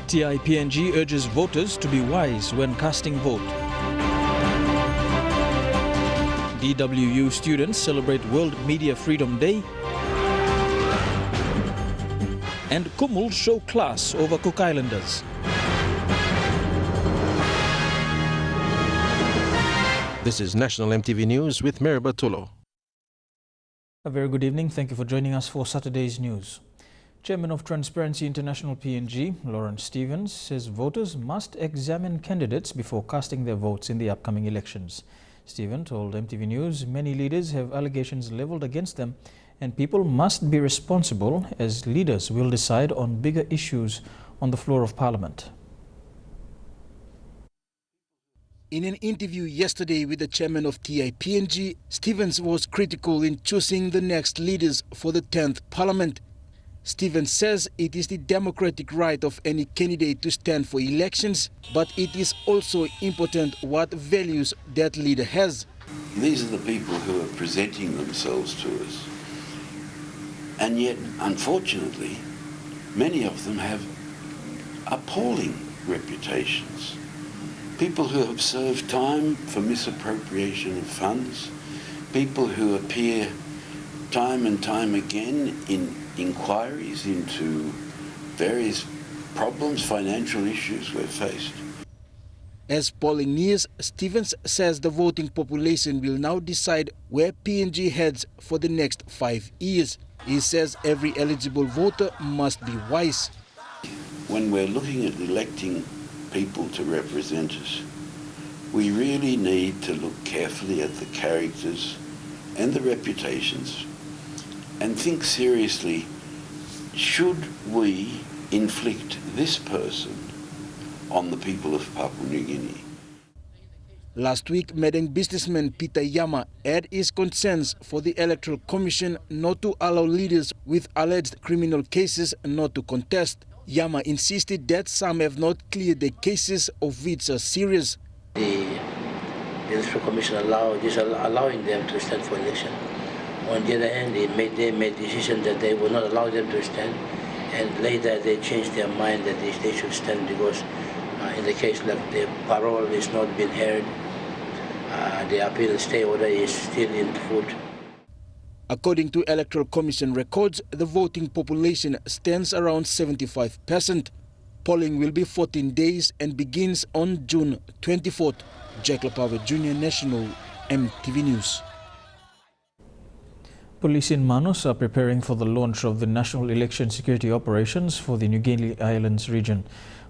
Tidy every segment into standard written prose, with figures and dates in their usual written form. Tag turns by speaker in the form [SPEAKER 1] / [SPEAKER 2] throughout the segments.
[SPEAKER 1] TIPNG urges voters to be wise when casting vote. DWU students celebrate World Media Freedom Day. And Kumuls show class over Cook Islanders.
[SPEAKER 2] This is National MTV News with Meriba Tulo.
[SPEAKER 1] A very good evening. Thank you for joining us for Saturday's news. Chairman of Transparency International PNG, Lawrence Stevens, says voters must examine candidates before casting their votes in the upcoming elections. Stevens told MTV News many leaders have allegations leveled against them and people must be responsible as leaders will decide on bigger issues on the floor of Parliament.
[SPEAKER 3] In an interview yesterday with the chairman of TIPNG, Stevens was critical in choosing the next leaders for the 10th Parliament. Stevens says it is the democratic right of any candidate to stand for elections, but it is also important what values that leader has.
[SPEAKER 4] These are the people who are presenting themselves to us. And yet, unfortunately, many of them have appalling reputations. People who have served time for misappropriation of funds, people who appear time and time again in inquiries into various problems, financial issues we've faced.
[SPEAKER 3] As polling nears, Stevens says the voting population will now decide where PNG heads for the next 5 years. He says every eligible voter must be wise.
[SPEAKER 4] When we're looking at electing people to represent us, we really need to look carefully at the characters and the reputations and think seriously, should we inflict this person on the people of Papua New Guinea?
[SPEAKER 3] Last week, Medang businessman Peter Yama aired his concerns for the Electoral Commission not to allow leaders with alleged criminal cases not to contest. Yama insisted that some have not cleared their cases, of which are serious.
[SPEAKER 5] The Electoral Commission allowing them to stand for election. On the other hand, they made decision that they will not allow them to stand, and later they changed their mind that they should stand because in the case like the parole is not being heard, the appeal and stay order is still in foot.
[SPEAKER 3] According to Electoral Commission records, the voting population stands around 75%. Polling will be 14 days and begins on June 24th. Jack Lapave Jr., National MTV News.
[SPEAKER 1] Police in Manus are preparing for the launch of the National Election Security Operations for the New Guinea Islands region.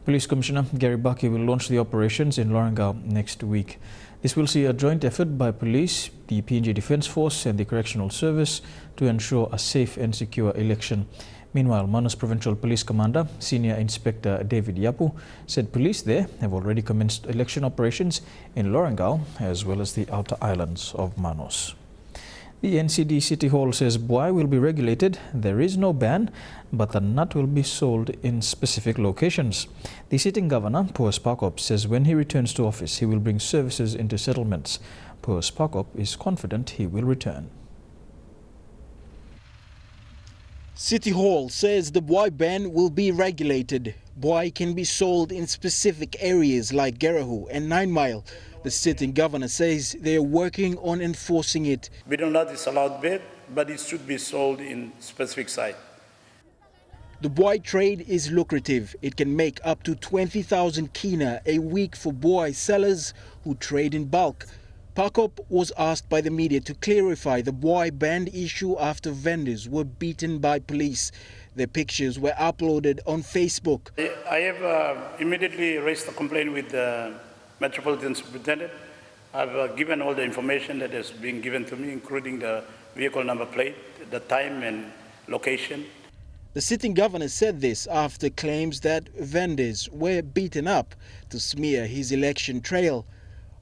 [SPEAKER 1] Police Commissioner Gary Bucky will launch the operations in Lorengau next week. This will see a joint effort by police, the PNG Defence Force and the Correctional Service to ensure a safe and secure election. Meanwhile, Manus Provincial Police Commander, Senior Inspector David Yapu, said police there have already commenced election operations in Lorengau as well as the outer islands of Manus. The NCD City Hall says buai will be regulated. There is no ban, but the nut will be sold in specific locations. The sitting governor, Puas Pakop, says when he returns to office, he will bring services into settlements. Puas Pakop is confident he will return.
[SPEAKER 3] City Hall says the buai ban will be regulated. Buai can be sold in specific areas like Gerahu and 9 Mile. The sitting governor says they are working on enforcing it.
[SPEAKER 6] We do not disallow it, but it should be sold in specific site.
[SPEAKER 3] The buai trade is lucrative. It can make up to 20,000 kina a week for buai sellers who trade in bulk. Pakop was asked by the media to clarify the buai ban issue after vendors were beaten by police. Their pictures were uploaded on Facebook.
[SPEAKER 6] I have immediately raised a complaint with the Metropolitan Superintendent. I've given all the information that has been given to me, including the vehicle number plate, the time and location.
[SPEAKER 3] The sitting governor said this after claims that vendors were beaten up to smear his election trail.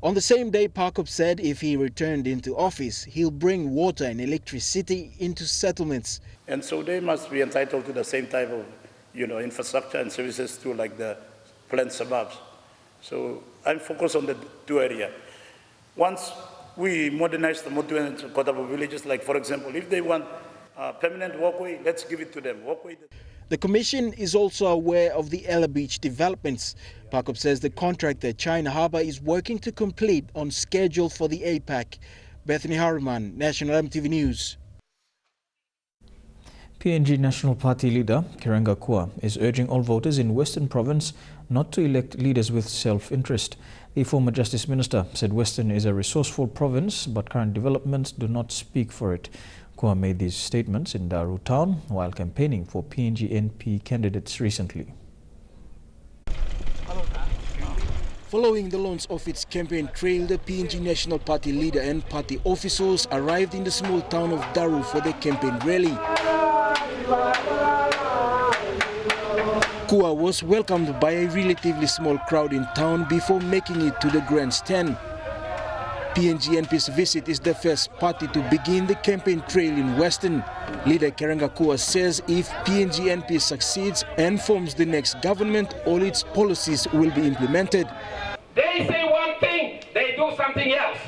[SPEAKER 3] On the same day, Pakop said if he returned into office, he'll bring water and electricity into settlements.
[SPEAKER 6] And so they must be entitled to the same type of, infrastructure and services too, like the planned suburbs. So I'm focused on the two areas. Once we modernize the Motu and Kotabo villages, like for example, if they want a permanent walkway, let's give it to them.
[SPEAKER 3] The commission is also aware of the Ella Beach developments. Pakop says the contract at China Harbour is working to complete on schedule for the APAC. Bethany Harriman, National EMTV News.
[SPEAKER 1] PNG National Party leader Kiranga Kua is urging all voters in Western Province not to elect leaders with self-interest. The former Justice Minister said Western is a resourceful province, but current developments do not speak for it. Kua made these statements in Daru town while campaigning for PNG NP candidates recently.
[SPEAKER 3] Following the launch of its campaign trail, the PNG National Party leader and party officials arrived in the small town of Daru for the campaign rally. Kua was welcomed by a relatively small crowd in town before making it to the grandstand. PNG NP's visit is the first party to begin the campaign trail in Western. Leader Kiranga Kua says if PNG NP succeeds and forms the next government, all its policies will be implemented.
[SPEAKER 7] They say one thing, they do something else.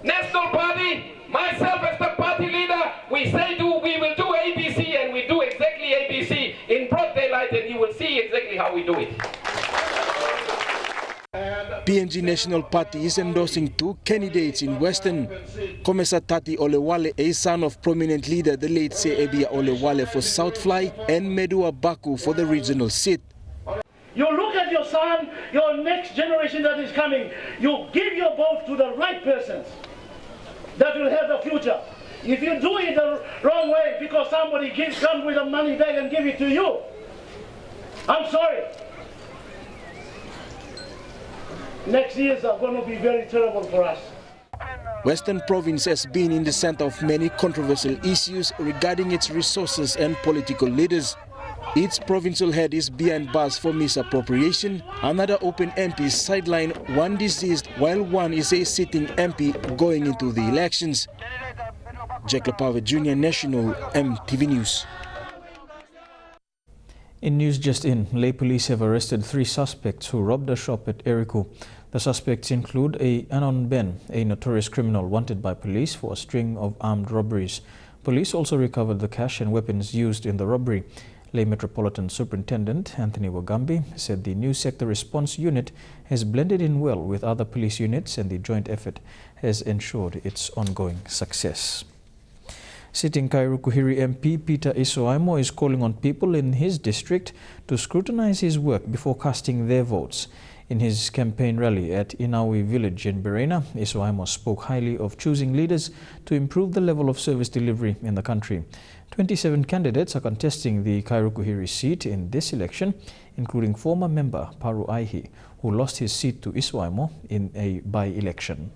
[SPEAKER 7] National Party, myself as the party leader, we will do ABC, and we do exactly ABC in broad daylight, and you will see exactly how we do it.
[SPEAKER 3] PNG National Party is endorsing two candidates in Western. Komesa Tati Olewale, a son of prominent leader the late Ebia Olewale for Southfly, and Medua Baku for the regional seat.
[SPEAKER 8] You look at your son, your next generation that is coming, you give your vote to the right persons that will have the future. If you do it the wrong way because somebody comes with the money bag and give it to you, I'm sorry. Next years are going to be very terrible for us.
[SPEAKER 3] Western Province has been in the center of many controversial issues regarding its resources and political leaders. Its provincial head is behind bars for misappropriation. Another open MP is sidelined, one deceased, while one is a sitting MP going into the elections. Jack Lepave Jr., National EMTV News.
[SPEAKER 1] In news just in, Lay police have arrested 3 suspects who robbed a shop at Eriku. The suspects include Anon Ben, a notorious criminal wanted by police for a string of armed robberies. Police also recovered the cash and weapons used in the robbery. Lay Metropolitan Superintendent Anthony Wagambi said the new sector response unit has blended in well with other police units and the joint effort has ensured its ongoing success. Sitting Kairukuhiri MP Peter Isoaimo is calling on people in his district to scrutinize his work before casting their votes. In his campaign rally at Inawi village in Berena, Isoaimo spoke highly of choosing leaders to improve the level of service delivery in the country. 27 candidates are contesting the Kairukuhiri seat in this election, including former member Paru Aihi, who lost his seat to Isoaimo in a by-election.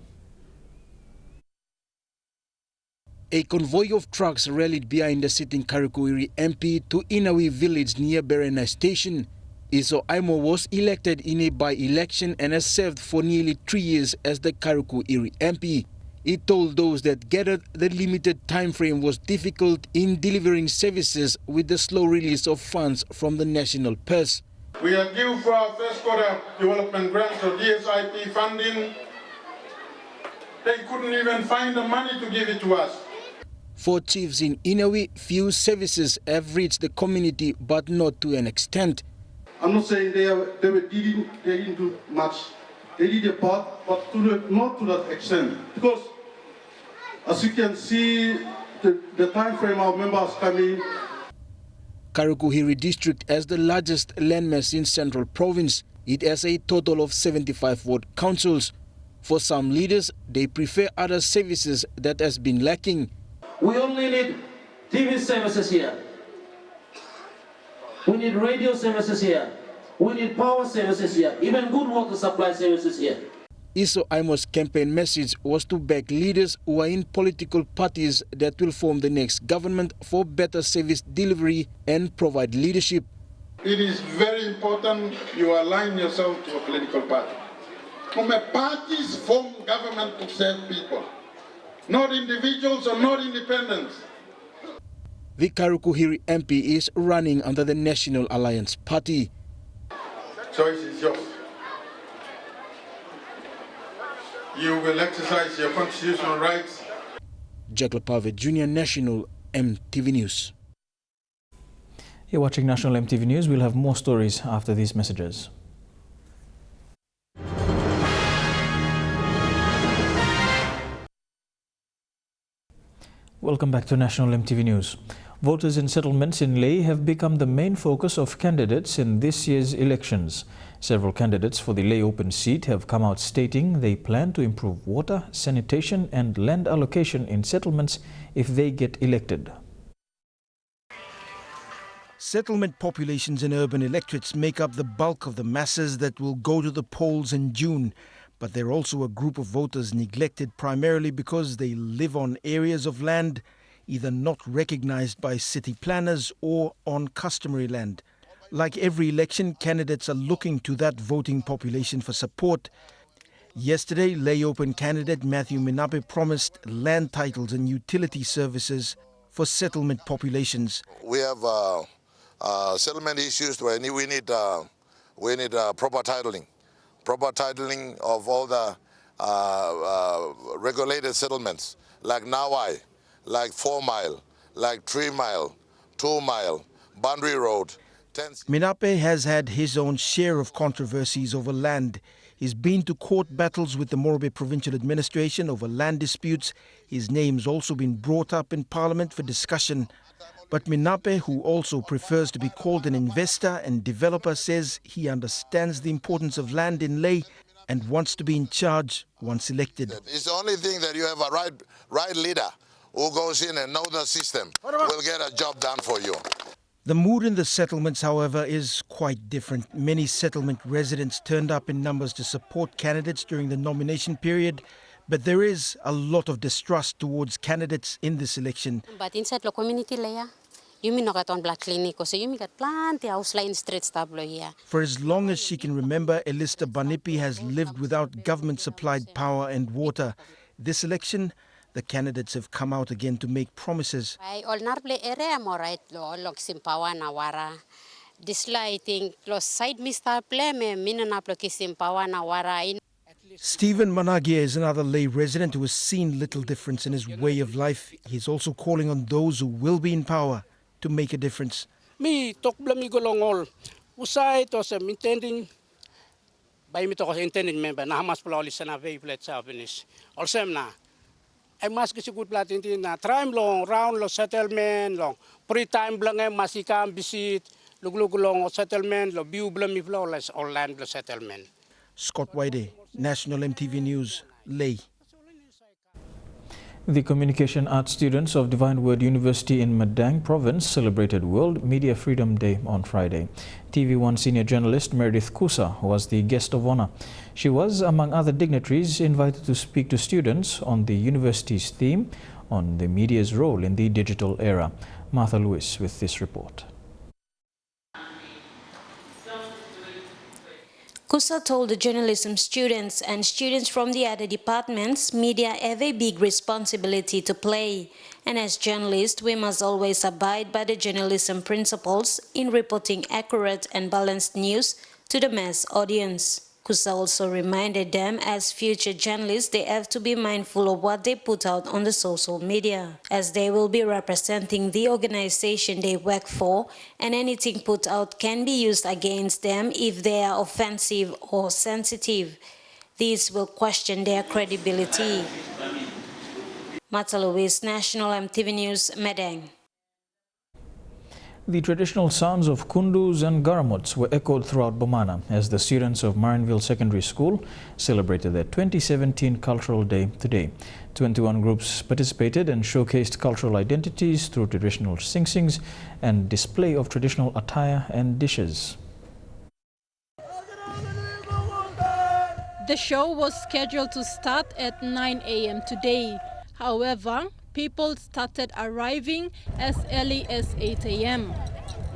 [SPEAKER 3] A convoy of trucks rallied behind the sitting Kairukuhiri MP to Inawi village near Berena station. Isoaimo was elected in a by-election and has served for nearly 3 years as the Kairukuhiri MP. He told those that gathered the limited time frame was difficult in delivering services with the slow release of funds from the national purse.
[SPEAKER 9] We are due for our first quarter development grants or DSIP funding. They couldn't even find the money to give it to us.
[SPEAKER 3] For chiefs in Inawi, few services have reached the community, but not to an extent.
[SPEAKER 9] I'm not saying they didn't do much. They did a part, but not to that extent. Because, as you can see, the time frame our members come in.
[SPEAKER 3] Kairukuhiri district has the largest landmass in Central Province. It has a total of 75 ward councils. For some leaders, they prefer other services that has been lacking.
[SPEAKER 10] We only need TV services here. We need radio services here. We need power services here. Even good water supply services here.
[SPEAKER 3] Isoaimo's campaign message was to back leaders who are in political parties that will form the next government for better service delivery and provide leadership.
[SPEAKER 9] It is very important you align yourself to a political party. Parties form government to serve people, not individuals or not independents.
[SPEAKER 3] The Kairukuhiri MP is running under the National Alliance Party.
[SPEAKER 9] Choice is yours. You will exercise your constitutional rights.
[SPEAKER 3] Jack Lepave Jr., National EMTV News.
[SPEAKER 1] You're watching National EMTV News. We'll have more stories after these messages. Welcome back to National EMTV News. Voters in settlements in Leh have become the main focus of candidates in this year's elections. Several candidates for the Leh open seat have come out stating they plan to improve water, sanitation and land allocation in settlements if they get elected.
[SPEAKER 11] Settlement populations and urban electorates make up the bulk of the masses that will go to the polls in June. But they're also a group of voters neglected primarily because they live on areas of land either not recognized by city planners or on customary land. Like every election, candidates are looking to that voting population for support. Yesterday, Leh Open candidate Matthew Minape promised land titles and utility services for settlement populations.
[SPEAKER 12] We have settlement issues where we need proper titling. Proper titling of all the regulated settlements, like Nawai, like 4 Mile, like 3 Mile, 2 Mile, Boundary Road.
[SPEAKER 11] Minape has had his own share of controversies over land. He's been to court battles with the Morobe Provincial Administration over land disputes. His name's also been brought up in Parliament for discussion. But Minape, who also prefers to be called an investor and developer, says he understands the importance of land in Leh and wants to be in charge once elected.
[SPEAKER 12] It's the only thing that you have a right leader who goes in and knows the system will get a job done for you.
[SPEAKER 11] The mood in the settlements, however, is quite different. Many settlement residents turned up in numbers to support candidates during the nomination period. But there is a lot of distrust towards candidates in this election.
[SPEAKER 13] But inside the community layer, you mean not on black clinic, so you got plenty house line streets tablo here.
[SPEAKER 11] For as long as she can remember, Elista Banipi has lived without government-supplied power and water. This election, the candidates have come out again to make promises.
[SPEAKER 13] I all narble area more right lo simpawa na wara. This I think lo side Mr. Pleme minanaplo kisimpawa na wara in.
[SPEAKER 11] Stephen Managia is another Leh resident who has seen little difference in his way of life. He's also calling on those who will be in power to make a difference.
[SPEAKER 14] Me talk blami golongol. Usai to some intending by me to intending member na hamas pula sana very flat service. Also na I must get good platin na time long round lo settlement long pre-time blange masikam visit luglugulong settlement lo view blami flawless or land lo settlement.
[SPEAKER 11] Scott Wide, National EMTV News, Leh.
[SPEAKER 1] The Communication Arts students of Divine Word University in Madang Province celebrated World Media Freedom Day on Friday. TV1 senior journalist Meredith Kusa was the guest of honor. She was, among other dignitaries, invited to speak to students on the university's theme on the media's role in the digital era. Martha Lewis with this report.
[SPEAKER 15] Kusa told the journalism students and students from the other departments media have a big responsibility to play. And as journalists, we must always abide by the journalism principles in reporting accurate and balanced news to the mass audience. Kusa also reminded them as future journalists they have to be mindful of what they put out on the social media, as they will be representing the organization they work for, and anything put out can be used against them if they are offensive or sensitive. These will question their credibility. Martha Lewis, National EMTV News, Madang.
[SPEAKER 1] The traditional sounds of kundus and garamuts were echoed throughout Bomana as the students of Marinville Secondary School celebrated their 2017 Cultural Day today. 21 groups participated and showcased cultural identities through traditional sing-sings and display of traditional attire and dishes.
[SPEAKER 16] The show was scheduled to start at 9 a.m. today. However, people started arriving as early as 8 a.m.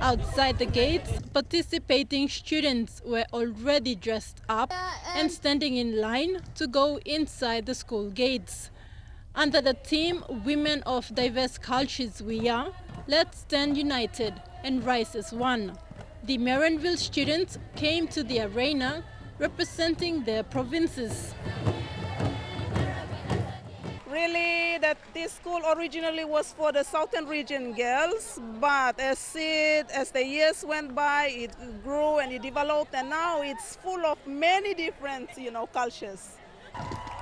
[SPEAKER 16] Outside the gates, participating students were already dressed up and standing in line to go inside the school gates. Under the theme, Women of Diverse Cultures We Are, Let's Stand United and Rise as One. The Marinville students came to the arena representing their provinces.
[SPEAKER 17] really that this school originally was for the southern region girls, but as the years went by, it grew and it developed, and now it's full of many different, cultures.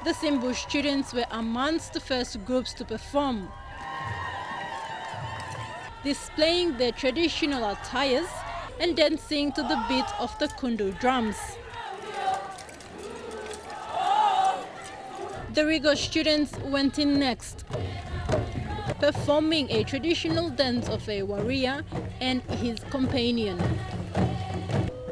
[SPEAKER 16] The Simbu students were amongst the first groups to perform, displaying their traditional attires and dancing to the beat of the kundu drums. The Rigo students went in next, performing a traditional dance of a warrior and his companion.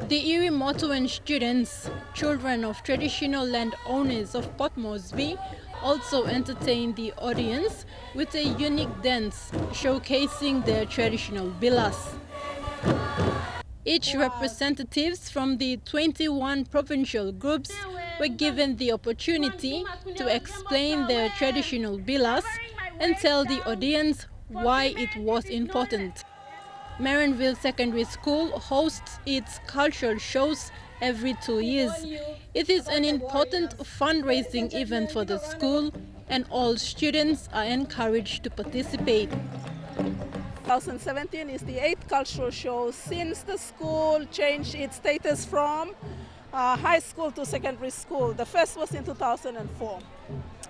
[SPEAKER 16] The Irimotoan students, children of traditional landowners of Port Moresby, also entertained the audience with a unique dance showcasing their traditional bilas. Each representatives from the 21 provincial groups were given the opportunity to explain their traditional bilas and tell the audience why it was important. Marinville Secondary School hosts its cultural shows every 2 years. It is an important fundraising event for the school, and all students are encouraged to participate.
[SPEAKER 17] 2017 is the 8th cultural show since the school changed its status from high school to secondary school. The first was in 2004.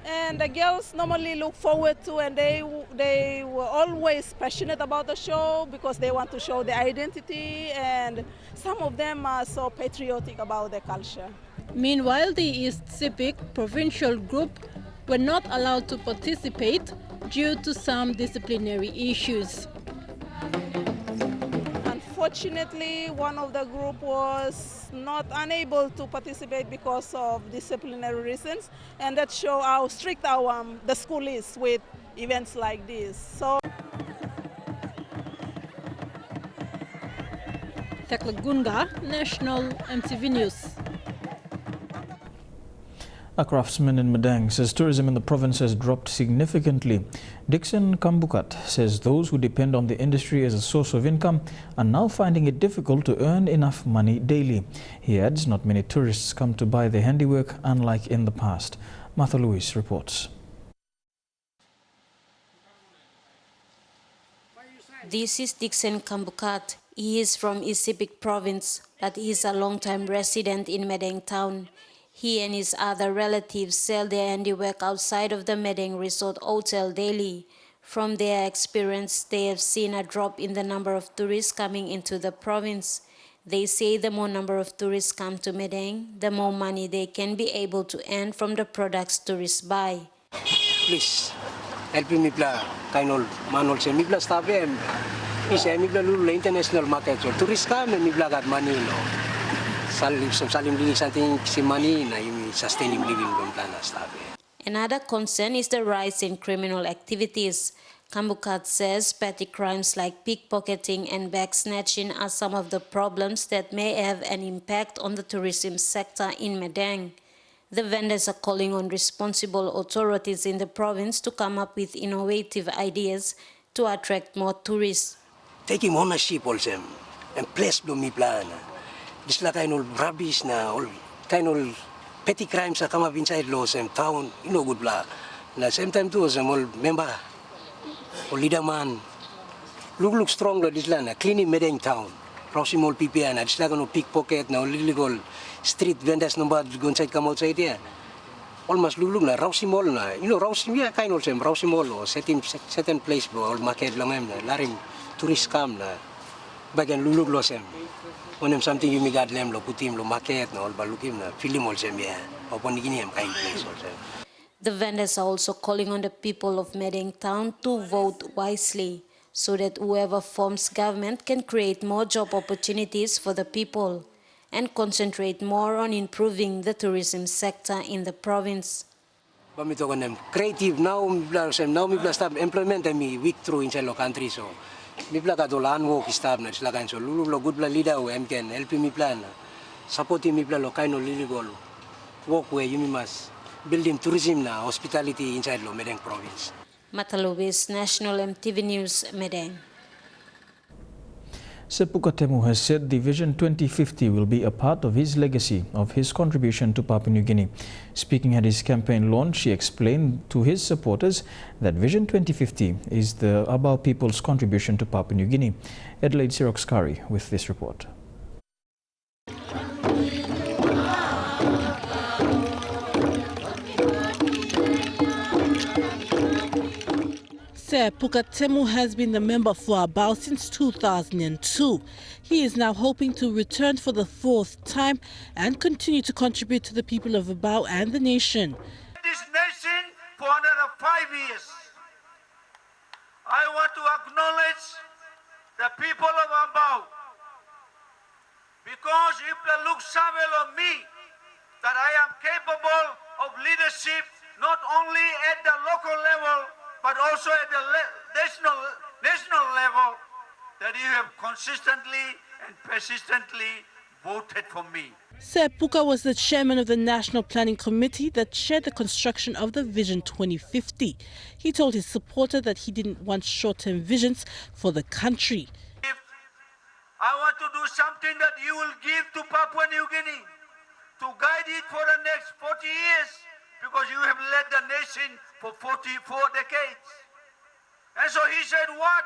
[SPEAKER 17] And the girls normally look forward to, and they were always passionate about the show because they want to show their identity, and some of them are so patriotic about their culture.
[SPEAKER 16] Meanwhile, the East Sepik provincial group were not allowed to participate due to some disciplinary issues.
[SPEAKER 17] Unfortunately, one of the group was not unable to participate because of disciplinary reasons, and that show how strict the school is with events like this. So,
[SPEAKER 16] Thekla Gunga, National EMTV News.
[SPEAKER 1] A craftsman in Madang says tourism in the province has dropped significantly. Dixon Kambukat says those who depend on the industry as a source of income are now finding it difficult to earn enough money daily. He adds not many tourists come to buy their handiwork, unlike in the past. Martha Lewis reports.
[SPEAKER 15] This is Dixon Kambukat. He is from East Sepik province, but he is a long-time resident in Madang town. He and his other relatives sell their handiwork outside of the Madang Resort Hotel daily. From their experience, they have seen a drop in the number of tourists coming into the province. They say the more number of tourists come to Madang, the more money they can be able to earn from the products tourists buy.
[SPEAKER 18] Please, help me play kind of manual. Me play stuff. Me play lulu international market. So tourists come and me play got money. Salim living something money na sustainable living
[SPEAKER 15] Another concern is the rise in criminal activities. Kambukat says petty crimes like pickpocketing and bag snatching are some of the problems that may have an impact on the tourism sector in Madang. The vendors are calling on responsible authorities in the province to come up with innovative ideas to attract more tourists.
[SPEAKER 18] Taking ownership also and place me plan. This like kind of rubbish na, all kind of petty crimes that come up inside laws and town, good blah. Na same time too, some all member or leader man look strong this land, cleaning Madang town. Proximal people and it's like no pickpocket, no illegal street vendors number go inside come outside here. Almost look na Rausimol na, Rausim yeah kind of same Rausimol or certain place all market lang na larim tourist come na bagan lulug lo sem. When something you may got them lo putim lo market no all balukim na film also yeah upon gini kind place also.
[SPEAKER 15] The vendors are also calling on the people of Madang town to vote wisely so that whoever forms government can create more job opportunities for the people and concentrate more on improving the tourism sector in the province.
[SPEAKER 18] Creative now we start implement me week through inside the country so me plaka to land work start na sila kan so lulu lo good plan leader we can help me plan supporting me plan lo kind of legal work where you must building tourism na hospitality inside lo Madang province.
[SPEAKER 15] Matalobis, National EMTV News, Madang.
[SPEAKER 1] Sepuka Temu has said the Vision 2050 will be a part of his legacy of his contribution to Papua New Guinea. Speaking at his campaign launch, he explained to his supporters that Vision 2050 is the Abau people's contribution to Papua New Guinea. Adelaide Siroxkari with this report.
[SPEAKER 16] Sepuka Temu has been the member for Abau since 2002. He is now hoping to return for the fourth time and continue to contribute to the people of Abau and the nation.
[SPEAKER 19] This nation for another 5 years. I want to acknowledge the people of Abau, because if they look somewhere on me, that I am capable of leadership not only at the local level but also at the national level, that you have consistently and persistently voted for me.
[SPEAKER 16] Sepuka was the chairman of the National Planning Committee that chaired the construction of the Vision 2050. He told his supporter that he didn't want short-term visions for the country.
[SPEAKER 19] I want to do something that you will give to Papua New Guinea, to guide it for the next 40 years, because you have led the nation for 44 decades. And so he said, what?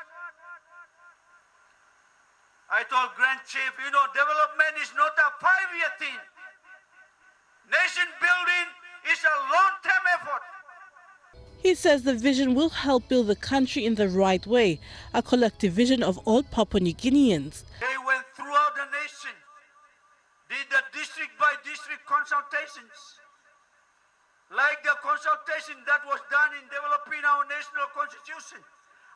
[SPEAKER 19] I told Grand Chief, you know, development is not a 5-year thing. Nation building is a long-term effort.
[SPEAKER 16] He says the vision will help build the country in the right way, a collective vision of all Papua New Guineans.
[SPEAKER 19] They went throughout the nation, did the district-by-district consultations, like the consultation that was done in developing our national constitution.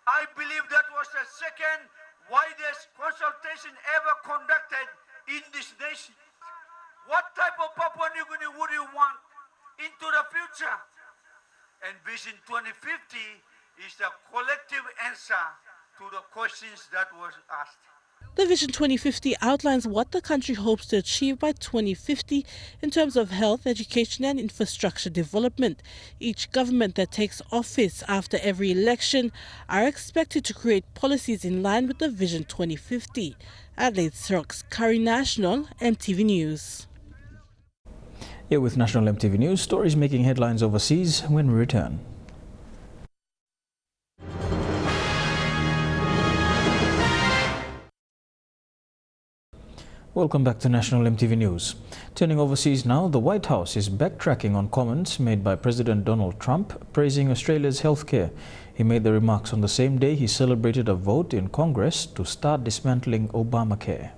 [SPEAKER 19] I believe that was the second widest consultation ever conducted in this nation. What type of Papua New Guinea would you want into the future? And Vision 2050 is the collective answer to the questions that was asked.
[SPEAKER 16] The Vision 2050 outlines what the country hopes to achieve by 2050 in terms of health, education and infrastructure development. Each government that takes office after every election are expected to create policies in line with the Vision 2050. Adelaide Siroxkari, National EMTV News.
[SPEAKER 1] Here with National EMTV News, stories making headlines overseas when we return. Welcome back to National EMTV News. Turning overseas now, the White House is backtracking on comments made by President Donald Trump praising Australia's healthcare. He made the remarks on the same day he celebrated a vote in Congress to start dismantling Obamacare.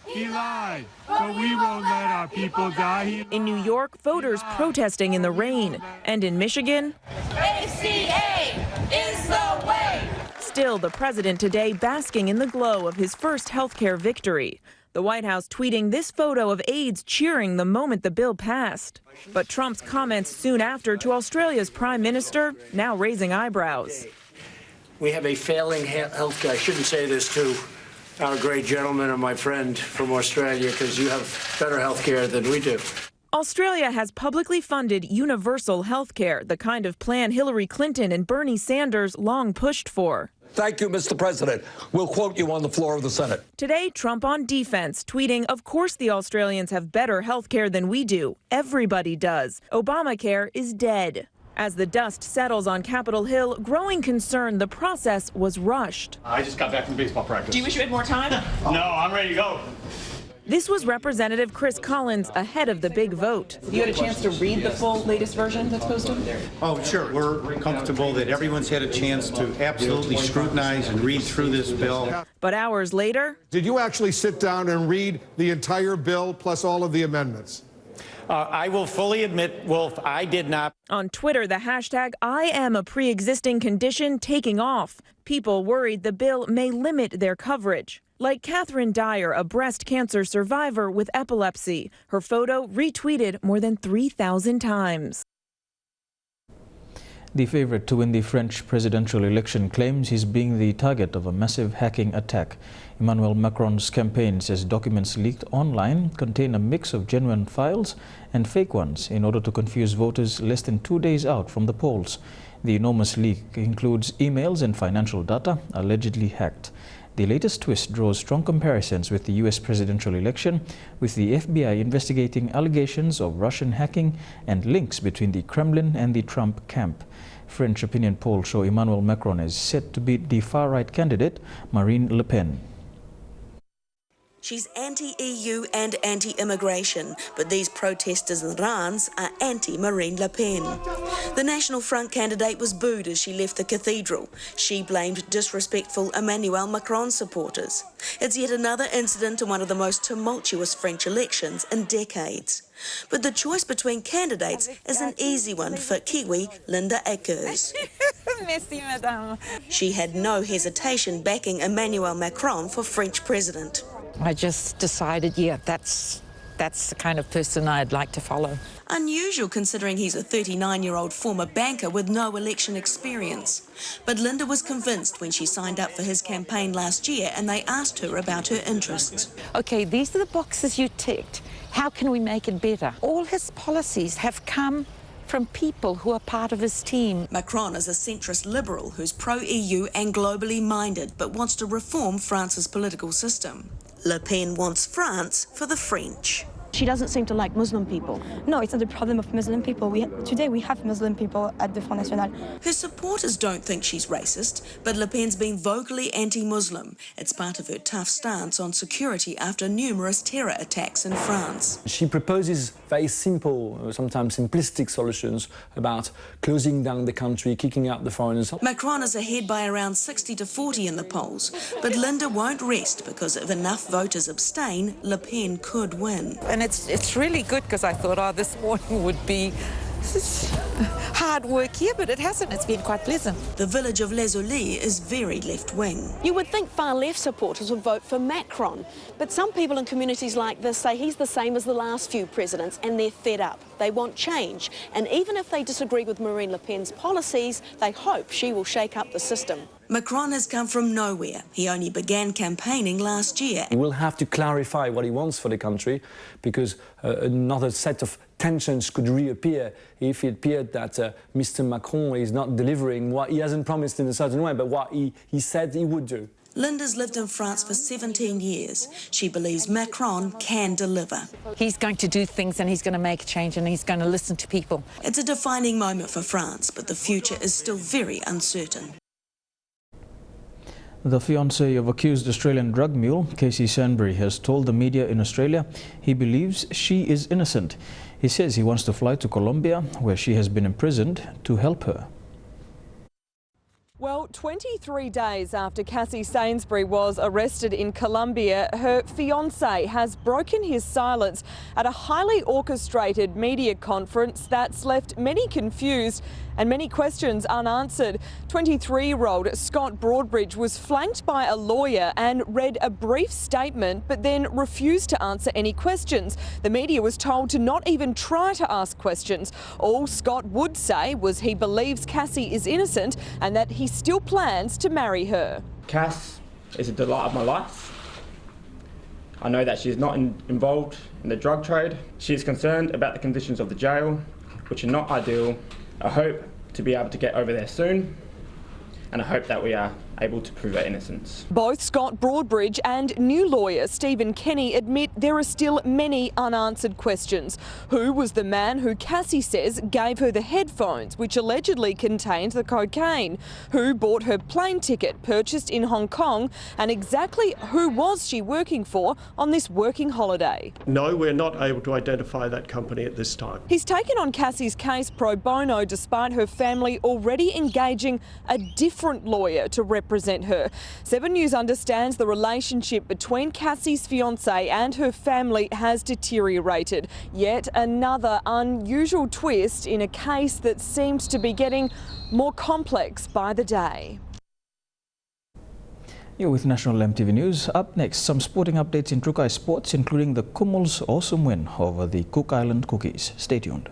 [SPEAKER 20] He lied, but we won't let our people die.
[SPEAKER 21] In New York, voters protesting in the rain. And in Michigan,
[SPEAKER 22] ACA is the way.
[SPEAKER 21] Still, the president today basking in the glow of his first healthcare victory. The White House tweeting this photo of aides cheering the moment the bill passed. But Trump's comments soon after to Australia's prime minister now raising eyebrows.
[SPEAKER 23] We have a failing healthcare. I shouldn't say this to our great gentleman and my friend from Australia, because you have better healthcare than we do.
[SPEAKER 21] Australia has publicly funded universal health care, the kind of plan Hillary Clinton and Bernie Sanders long pushed for.
[SPEAKER 24] Thank you, Mr. President. We'll quote you on the floor of the Senate.
[SPEAKER 21] Today, Trump on defense, tweeting, "Of course the Australians have better health care than we do. Everybody does. Obamacare is dead." As the dust settles on Capitol Hill, growing concern the process was rushed.
[SPEAKER 25] I just got back from baseball practice.
[SPEAKER 21] Do you wish you had more time?
[SPEAKER 25] No, I'm ready to go.
[SPEAKER 21] This was Representative Chris Collins ahead of the big vote.
[SPEAKER 26] You had a chance to read the full latest version that's posted?
[SPEAKER 27] Oh, sure. We're comfortable that everyone's had a chance to absolutely scrutinize and read through this bill.
[SPEAKER 21] But hours later...
[SPEAKER 28] Did you actually sit down and read the entire bill plus all of the amendments?
[SPEAKER 27] I will fully admit, Wolf, I did not.
[SPEAKER 21] On Twitter, the hashtag I am a pre-existing condition taking off. People worried the bill may limit their coverage. Like Catherine Dyer, a breast cancer survivor with epilepsy. Her photo retweeted more than 3,000 times.
[SPEAKER 1] The favorite to win the French presidential election claims he's being the target of a massive hacking attack. Emmanuel Macron's campaign says documents leaked online contain a mix of genuine files and fake ones in order to confuse voters less than 2 days out from the polls. The enormous leak includes emails and financial data allegedly hacked. The latest twist draws strong comparisons with the US presidential election, with the FBI investigating allegations of Russian hacking and links between the Kremlin and the Trump camp. French opinion polls show Emmanuel Macron is set to beat the far-right candidate Marine Le Pen.
[SPEAKER 2] She's anti-EU and anti-immigration, but these protesters in Reims are anti-Marine Le Pen. The National Front candidate was booed as she left the cathedral. She blamed disrespectful Emmanuel Macron supporters. It's yet another incident in one of the most tumultuous French elections in decades. But the choice between candidates is an easy one for Kiwi Linda Akers.
[SPEAKER 4] Merci, madame.
[SPEAKER 2] She had no hesitation backing Emmanuel Macron for French president.
[SPEAKER 4] I just decided, yeah, that's the kind of person I'd like to follow.
[SPEAKER 2] Unusual considering he's a 39-year-old former banker with no election experience. But Linda was convinced when she signed up for his campaign last year and they asked her about her interests.
[SPEAKER 4] Okay, these are the boxes you ticked. How can we make it better? All his policies have come from people who are part of his team.
[SPEAKER 2] Macron is a centrist liberal who's pro-EU and globally minded but wants to reform France's political system. Le Pen wants France for the French.
[SPEAKER 5] She doesn't seem to like Muslim people. No, it's not the problem of Muslim people. Today we have Muslim people at the Front National.
[SPEAKER 2] Her supporters don't think she's racist, but Le Pen's been vocally anti-Muslim. It's part of her tough stance on security after numerous terror attacks in France.
[SPEAKER 6] She proposes very simple, sometimes simplistic solutions about closing down the country, kicking out the foreigners.
[SPEAKER 2] Macron is ahead by around 60 to 40 in the polls, but Linda won't rest because if enough voters abstain, Le Pen could win.
[SPEAKER 4] And it's really good because I thought, this morning would be hard work here, but it hasn't. It's been quite pleasant.
[SPEAKER 2] The village of Les Ulis is very left-wing.
[SPEAKER 5] You would think far-left supporters would vote for Macron, but some people in communities like this say he's the same as the last few presidents and they're fed up. They want change, and even if they disagree with Marine Le Pen's policies, they hope she will shake up the system.
[SPEAKER 2] Macron has come from nowhere. He only began campaigning last year.
[SPEAKER 6] He will have to clarify what he wants for the country because another set of tensions could reappear if it appeared that Mr. Macron is not delivering what he hasn't promised in a certain way, but what he said he would do.
[SPEAKER 2] Linda's lived in France for 17 years. She believes Macron can deliver.
[SPEAKER 4] He's going to do things and he's going to make a change and he's going to listen to people.
[SPEAKER 2] It's a defining moment for France, but the future is still very uncertain.
[SPEAKER 1] The fiancé of accused Australian drug mule, Casey Sandbury, has told the media in Australia he believes she is innocent. He says he wants to fly to Colombia, where she has been imprisoned, to help her.
[SPEAKER 7] Well, 23 days after Cassie Sainsbury was arrested in Colombia, her fiancé has broken his silence at a highly orchestrated media conference that's left many confused and many questions unanswered. 23-year-old Scott Broadbridge was flanked by a lawyer and read a brief statement but then refused to answer any questions. The media was told to not even try to ask questions. All Scott would say was he believes Cassie is innocent and that he still plans to marry her.
[SPEAKER 8] Cass is a delight of my life. I know that she is not involved in the drug trade. She is concerned about the conditions of the jail, which are not ideal. I hope to be able to get over there soon, and I hope that we are able to prove her innocence.
[SPEAKER 7] Both Scott Broadbridge and new lawyer Stephen Kenny admit there are still many unanswered questions. Who was the man who Cassie says gave her the headphones which allegedly contained the cocaine? Who bought her plane ticket purchased in Hong Kong? And exactly who was she working for on this working holiday?
[SPEAKER 9] No, we're not able to identify that company at this time.
[SPEAKER 7] He's taken on Cassie's case pro bono despite her family already engaging a different lawyer to represent her. 7 News understands the relationship between Cassie's fiancé and her family has deteriorated. Yet another unusual twist in a case that seems to be getting more complex by the day.
[SPEAKER 1] You're with National EMTV News. Up next, some sporting updates in Trukai sports, including the Kumuls' awesome win over the Cook Island Cookies. Stay tuned.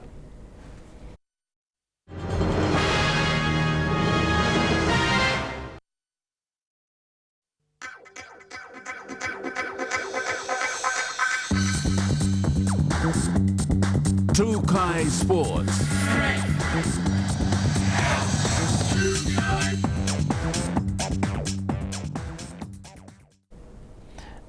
[SPEAKER 10] Trukai Sports.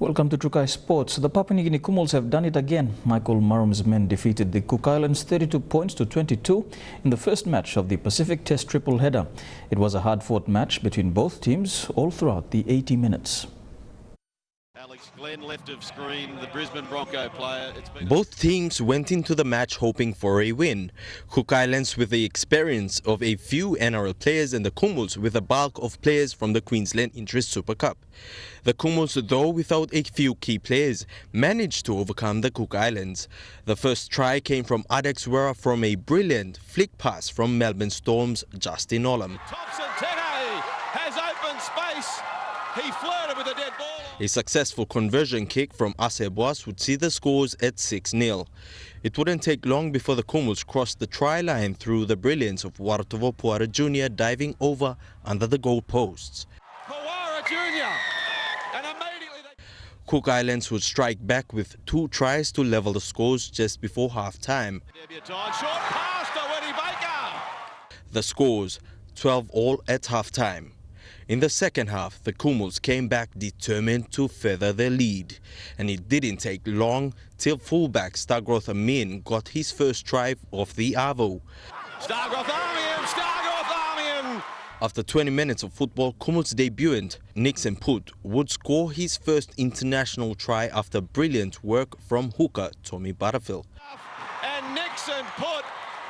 [SPEAKER 1] Welcome to Trukai Sports. The Papua New Guinea Kumuls have done it again. Michael Marum's men defeated the Cook Islands 32 points to 22 in the first match of the Pacific Test triple header. It was a hard-fought match between both teams all throughout the 80 minutes.
[SPEAKER 3] Glenn left of screen, the Brisbane Bronco player.
[SPEAKER 11] Both teams went into the match hoping for a win. Cook Islands with the experience of a few NRL players and the Kumuls with a bulk of players from the Queensland Interest Super Cup. The Kumuls, though without a few key players, managed to overcome the Cook Islands. The first try came from Adex Wera from a brilliant flick pass from Melbourne Storm's Justin Olam.
[SPEAKER 3] Thompson Tene has open space. He flirted with a dead ball.
[SPEAKER 11] A successful conversion kick from Ase Boas would see the scores at 6-0. It wouldn't take long before the Kumuls crossed the try line through the brilliance of Waratovo Puara Jr. diving over under the goal posts.
[SPEAKER 3] Puara Jr. And immediately
[SPEAKER 11] Cook Islands would strike back with 2 tries to level the scores just before half-time. The scores, 12-all at half-time. In the second half, the Kumuls came back determined to further their lead. And it didn't take long till fullback Stargroth Amin got his first try of the Arvo.
[SPEAKER 3] Stargroth Armian!
[SPEAKER 11] After 20 minutes of football, Kumuls debutant Nixon Put would score his first international try after brilliant work from hooker Tommy Butterfield.
[SPEAKER 3] And Nixon Put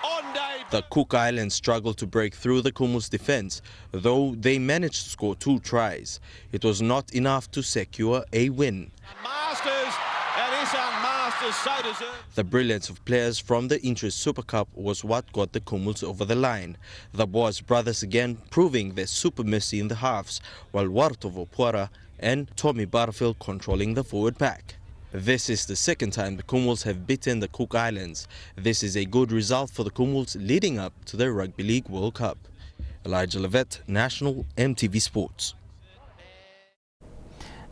[SPEAKER 3] on day.
[SPEAKER 11] The Cook Islands struggled to break through the Kumuls' defence, though they managed to score 2 tries. It was not enough to secure a win.
[SPEAKER 3] Masters, and Isan Masters so deserved.
[SPEAKER 11] The brilliance of players from the Interest Super Cup was what got the Kumuls over the line. The Boas brothers again proving their supremacy in the halves, while Waratovo Puara and Tommy Butterfield controlling the forward pack. This is the second time the Kumuls have beaten the Cook Islands. This is a good result for the Kumuls leading up to the Rugby League World Cup. Elijah Levet, National EMTV Sports.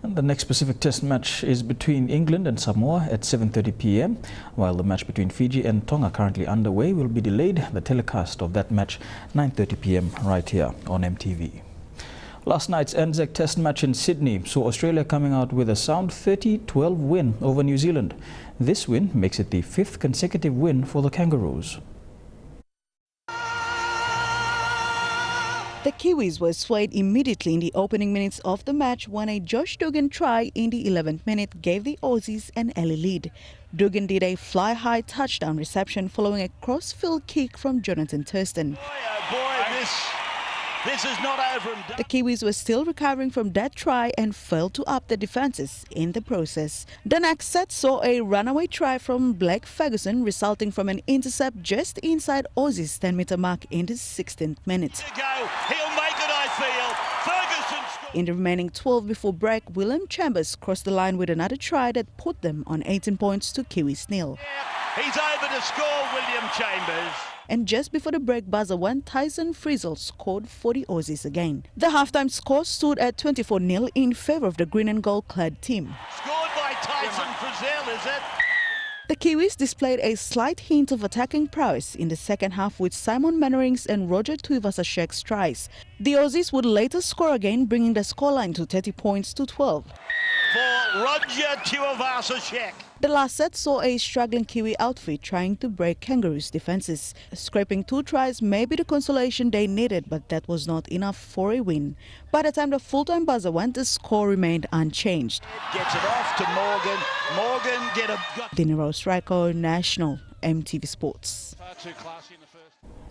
[SPEAKER 1] And the next Pacific Test match is between England and Samoa at 7:30 p.m. While the match between Fiji and Tonga currently underway will be delayed. The telecast of that match 9:30 p.m. right here on MTV. Last night's Anzac Test match in Sydney saw Australia coming out with a sound 30-12 win over New Zealand. This win makes it the 5th consecutive win for the Kangaroos.
[SPEAKER 12] The Kiwis were swayed immediately in the opening minutes of the match when a Josh Dugan try in the 11th minute gave the Aussies an early lead. Dugan did a fly-high touchdown reception following a cross-field kick from Jonathan Thurston.
[SPEAKER 22] This is not over.
[SPEAKER 12] The Kiwis were still recovering from that try and failed to up their defences in the process. The next set saw a runaway try from Blake Ferguson resulting from an intercept just inside Aussie's 10-metre mark in the 16th minute.
[SPEAKER 22] He'll make it, I feel. Ferguson.
[SPEAKER 12] In the remaining 12 before break, William Chambers crossed the line with another try that put them on 18 points to Kiwis nil.
[SPEAKER 22] He's over to score, William Chambers.
[SPEAKER 12] And just before the break buzzer went, Tyson Frizzell scored for the Aussies again. The halftime score stood at 24-0 in favour of the green and gold clad team.
[SPEAKER 22] Scored by Tyson Frizzell, is it?
[SPEAKER 12] The Kiwis displayed a slight hint of attacking prowess in the second half with Simon Mannering's and Roger Tuivasa-Sheck's tries. The Aussies would later score again, bringing the scoreline to 30 points to 12.
[SPEAKER 22] For Roger Tuivasa-Sheck.
[SPEAKER 12] The last set saw a struggling Kiwi outfit trying to break Kangaroos' defences. Scraping 2 tries may be the consolation they needed, but that was not enough for a win. By the time the full-time buzzer went, the score remained unchanged.
[SPEAKER 22] Gets it off to Morgan. Morgan get a...
[SPEAKER 12] Dinero Striker, National MTV Sports.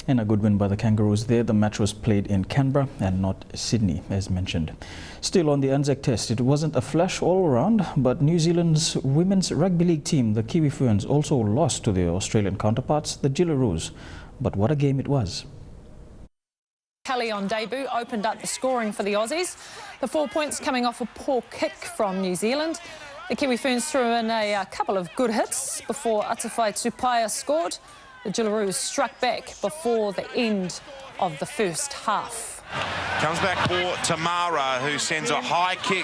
[SPEAKER 1] And a good win by the Kangaroos there. The match was played in Canberra and not Sydney, as mentioned. Still on the Anzac Test, it wasn't a flash all around, but New Zealand's women's rugby league team, the Kiwi Ferns, also lost to their Australian counterparts, the Jillaroos. But what a game it was.
[SPEAKER 13] Kelly on debut opened up the scoring for the Aussies. The 4 points coming off a poor kick from New Zealand. The Kiwi Ferns threw in a couple of good hits before Atawhai Tupaia scored. The Jillaroos struck back before the end of the first half.
[SPEAKER 14] Comes back for Tamara, who sends a high kick.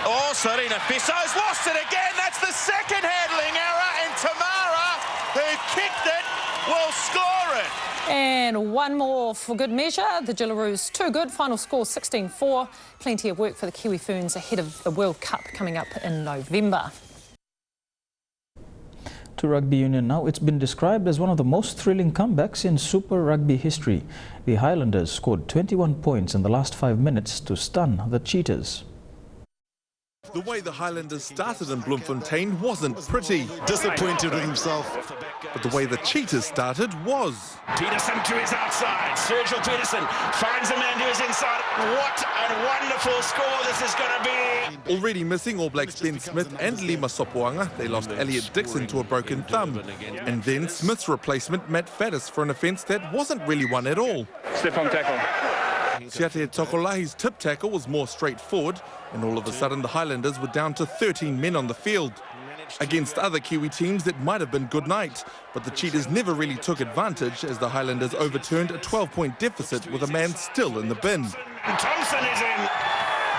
[SPEAKER 14] Oh, Serena Fisso's lost it again. That's the second handling error, and Tamara, who kicked it, will score it.
[SPEAKER 13] And one more for good measure. The Jillaroos too good. Final score 16-4. Plenty of work for the Kiwi Ferns ahead of the World Cup coming up in November.
[SPEAKER 1] To rugby union now, it's been described as one of the most thrilling comebacks in Super Rugby history. The Highlanders scored 21 points in the last 5 minutes to stun the Cheetahs.
[SPEAKER 15] The way the Highlanders started in Bloemfontein wasn't pretty.
[SPEAKER 16] Disappointed with himself.
[SPEAKER 15] But the way the Cheetahs started was.
[SPEAKER 22] Peterson to his outside. Sergio Peterson finds a man who is inside. What a wonderful score this is going to be.
[SPEAKER 15] Already missing All Blacks Ben Smith and Lima Sopoanga, they lost Elliot Dixon to a broken thumb. And then Smith's replacement, Matt Faddis, for an offence that wasn't really one at all.
[SPEAKER 17] Step on tackle.
[SPEAKER 15] Siate Tokolahi's tip tackle was more straightforward, and all of a sudden the Highlanders were down to 13 men on the field. Against other Kiwi teams, it might have been good night, but the Cheetahs never really took advantage as the Highlanders overturned a 12-point deficit with a man still in the bin.
[SPEAKER 22] Thompson is in.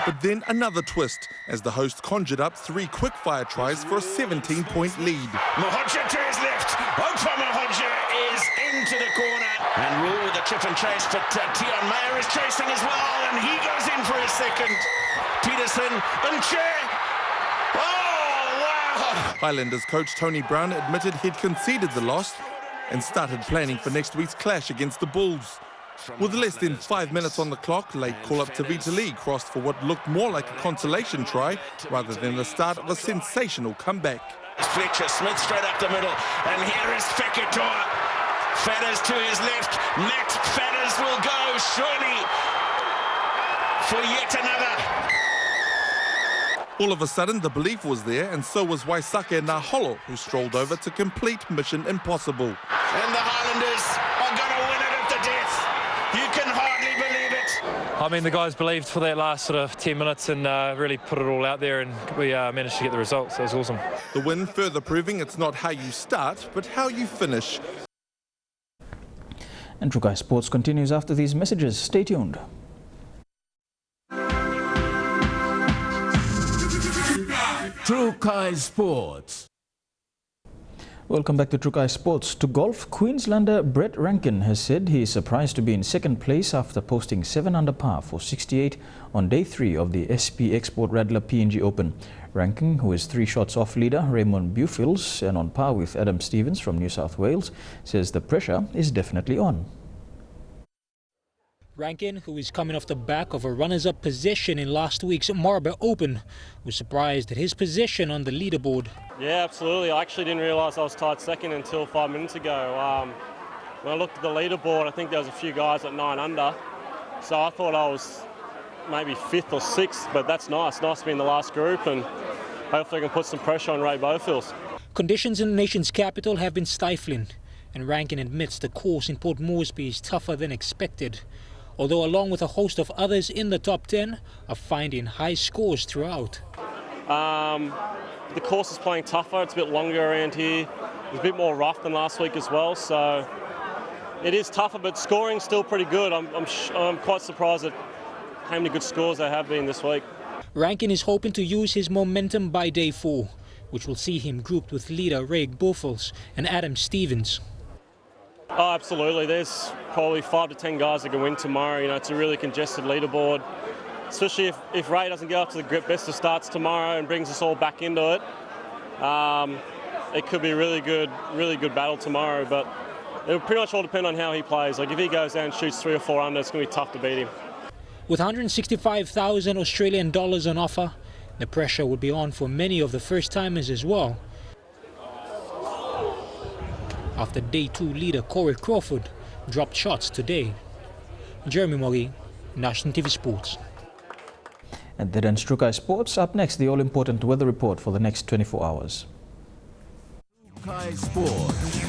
[SPEAKER 15] But then another twist, as the host conjured up 3 quick-fire tries for a 17-point lead.
[SPEAKER 22] Mahodja to his left. Opa Mahodja is into the corner. And Rule with a chip and chase, but Tion Meyer is chasing as well, and he goes in for his second. Peterson and Chair. Oh, wow!
[SPEAKER 15] Highlanders coach Tony Brown admitted he'd conceded the loss and started planning for next week's clash against the Bulls. With less than 5 minutes on the clock, late call-up Tavita Lee crossed for what looked more like a consolation try rather than the start of a sensational comeback.
[SPEAKER 22] Fletcher Smith straight up the middle, and here is Fekitoa. Faddis to his left. Matt Faddis will go, surely, for yet another.
[SPEAKER 15] All of a sudden, the belief was there, and so was Waisake Naholo, who strolled over to complete mission impossible.
[SPEAKER 22] And the Highlanders are going to win it at the death. You can hardly believe it.
[SPEAKER 17] I mean, the guys believed for that last sort of 10 minutes and really put it all out there, and we managed to get the results. So it was awesome.
[SPEAKER 15] The win further proving it's not how you start, but how you finish.
[SPEAKER 1] And Trukai Sports continues after these messages. Stay tuned.
[SPEAKER 10] Trukai Sports.
[SPEAKER 1] Welcome back to Trukai Sports. To golf, Queenslander Brett Rankin has said he is surprised to be in second place after posting 7 under par for 68 on day 3 of the SP Export Radler PNG Open. Rankin, who is 3 shots off leader Raymond Bufils and on par with Adam Stevens from New South Wales, says the pressure is definitely on.
[SPEAKER 18] Rankin, who is coming off the back of a runners-up position in last week's Marlborough Open, was surprised at his position on the leaderboard.
[SPEAKER 19] Yeah, absolutely. I actually didn't realise I was tied second until 5 minutes ago. When I looked at the leaderboard, I think there was a few guys at 9 under, so I thought I was maybe 5th or 6th, but that's nice. Nice to be in the last group, and hopefully I can put some pressure on Ray Bofils.
[SPEAKER 18] Conditions in the nation's capital have been stifling, and Rankin admits the course in Port Moresby is tougher than expected, although along with a host of others in the top 10 are finding high scores throughout.
[SPEAKER 19] The course is playing tougher, it's a bit longer around here. It's a bit more rough than last week as well, so it is tougher, but scoring's still pretty good. I'm quite surprised at how many good scores there have been this week.
[SPEAKER 18] Rankin is hoping to use his momentum by day 4, which will see him grouped with leader Ray Bofils and Adam Stevens.
[SPEAKER 19] Oh, absolutely. There's probably 5 to 10 guys that can win tomorrow. You know, it's a really congested leaderboard, especially if Ray doesn't get up to the best of starts tomorrow and brings us all back into it. It could be a really good battle tomorrow, but it'll pretty much all depend on how he plays. Like if he goes down and shoots 3 or 4 under, it's going to be tough to beat him.
[SPEAKER 18] With 165,000 Australian dollars on offer, the pressure would be on for many of the first-timers as well. After day 2 leader Corey Crawford dropped shots today. Jeremy Moggy, National TV Sports.
[SPEAKER 1] And that ends Trukai Sports. Up next, the all-important weather report for the next 24 hours.
[SPEAKER 10] Trukai Sports.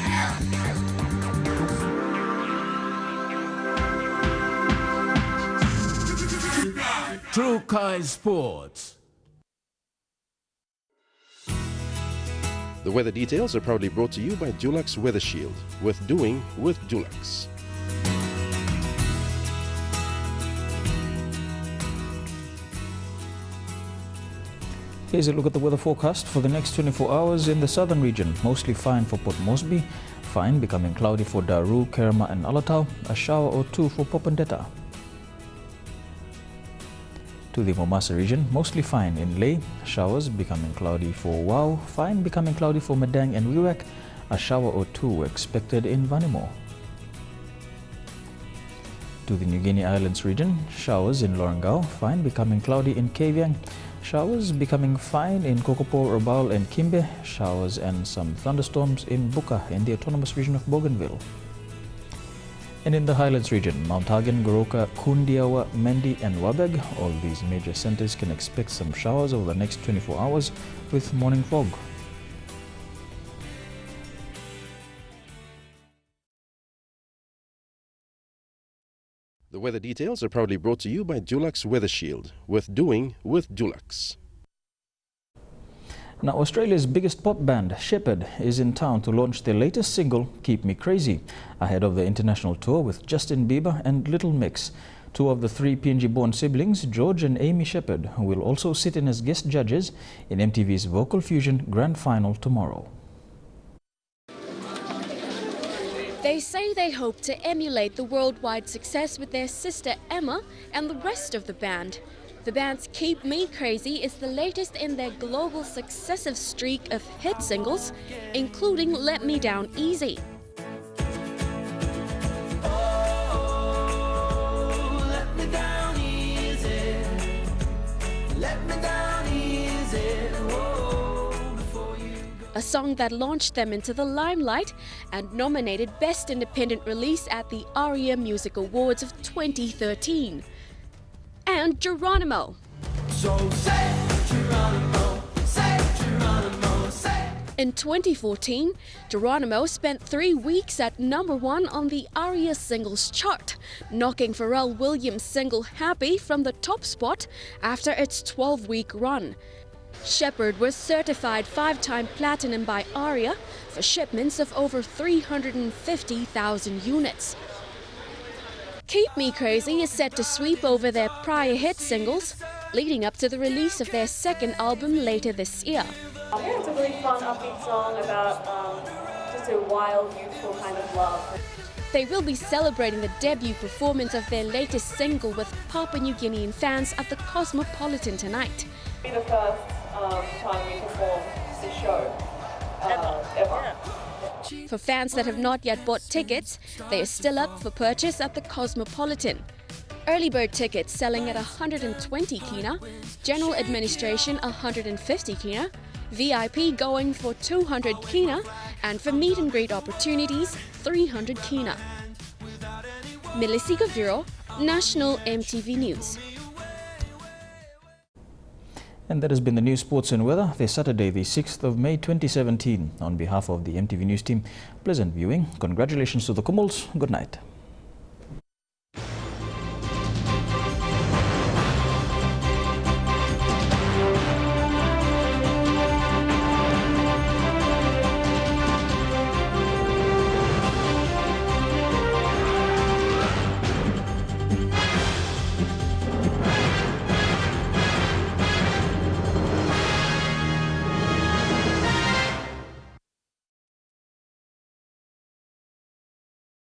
[SPEAKER 10] Trukai Sports.
[SPEAKER 20] The weather details are proudly brought to you by Dulux Weather Shield. Worth doing with Dulux.
[SPEAKER 1] Here's a look at the weather forecast for the next 24 hours in the southern region. Mostly fine for Port Moresby, fine becoming cloudy for Daru, Kerma and Alatau, a shower or two for Popondetta. To the Momasa region, mostly fine in Leh, showers becoming cloudy for Wau, fine becoming cloudy for Madang and Wewak, a shower or two expected in Vanimo. To the New Guinea Islands region, showers in Lorengau, fine becoming cloudy in Kavieng, showers becoming fine in Kokopo, Rabaul and Kimbe, showers and some thunderstorms in Buka in the autonomous region of Bougainville. And in the Highlands region, Mount Hagen, Goroka, Kundiawa, Mendi and Wabeg, all these major centers can expect some showers over the next 24 hours with morning fog.
[SPEAKER 20] The weather details are proudly brought to you by Dulux Weather Shield, with doing with Dulux.
[SPEAKER 1] Now, Australia's biggest pop band, Shepherd, is in town to launch their latest single, Keep Me Crazy, ahead of the international tour with Justin Bieber and Little Mix. Two of the three PNG-born siblings, George and Amy Shepherd, will also sit in as guest judges in MTV's Vocal Fusion Grand Final tomorrow.
[SPEAKER 16] They say they hope to emulate the worldwide success with their sister Emma and the rest of the band. The band's Keep Me Crazy is the latest in their global successive streak of hit singles, including Let Me Down Easy. A song that launched them into the limelight and nominated Best Independent Release at the ARIA Music Awards of 2013. And Geronimo. So say Geronimo, say Geronimo, say. In 2014, Geronimo spent 3 weeks at #1 on the ARIA Singles Chart, knocking Pharrell Williams' single Happy from the top spot after its 12-week run. Shepherd was certified 5-time platinum by ARIA for shipments of over 350,000 units. Keep Me Crazy is set to sweep over their prior hit singles, leading up to the release of their second album later this year.
[SPEAKER 21] Yeah, it's a really fun, upbeat song about just a wild, youthful kind of love.
[SPEAKER 16] They will be celebrating the debut performance of their latest single with Papua New Guinean fans at the Cosmopolitan tonight.
[SPEAKER 21] It'll be the first time we perform this show ever.
[SPEAKER 16] For fans that have not yet bought tickets, they are still up for purchase at the Cosmopolitan. Early bird tickets selling at 120 kina, general administration 150 kina, VIP going for 200 kina, and for meet and greet opportunities 300 kina. Melissa Gaviro, National MTV News.
[SPEAKER 1] And that has been the news, sports and weather for Saturday, the 6th of May 2017. On behalf of the MTV News team, pleasant viewing. Congratulations to the Kumuls. Good night.